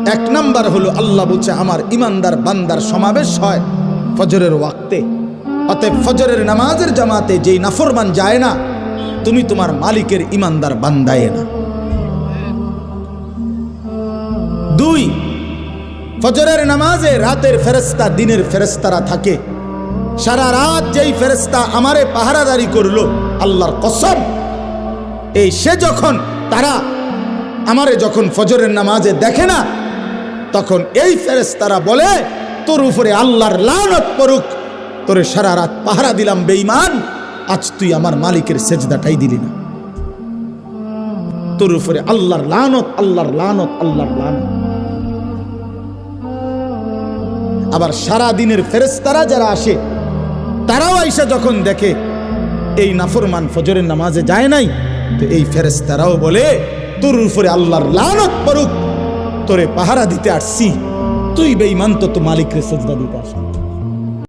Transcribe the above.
এক নাম্বার হলো আল্লাহ বলছে আমার ইমানদার বান্দার সমাবেশ হয় ফজরের ওয়াক্তে। অতএব ফজরের নামাজের জামাতে যেই নাফরমান যায় না, তুমি তোমার মালিকের ইমানদার বান্দায় না। 2, ফজরের নামাজে রাতের ফেরেশতা দিনের ফেরেশতারা থাকে। সারা রাত যেই ফেরেশতা আমারে পাহারাদারি করলো, আল্লাহর কসম, এই সে যখন তারা আমারে যখন ফজরের নামাজে দেখে না, তখন এই ফেরেশতারা বলে তোর উপরে আল্লাহর লানত পড়ুক, তোরে সারা রাত পাহারা দিলাম বেঈমান, আজ তুই আমার মালিকের সেজদাটাই দিলি না, তোর উপরে আল্লাহর লানত, আল্লাহর লানত, আল্লাহর লানত। আবার সারা দিনের ফেরেশতারা যারা আসে, তারাও আইসা যখন দেখে এই নাফরমান ফজরের নামাজে যায় নাই, তো এই ফেরেশতারাও বলে তোর উপরে আল্লাহর লানত পড়ুক, তোরে পাহারা দিতে আসছি, তুই বেঈমান, তো মালিকের সেজদা দিতে আসি।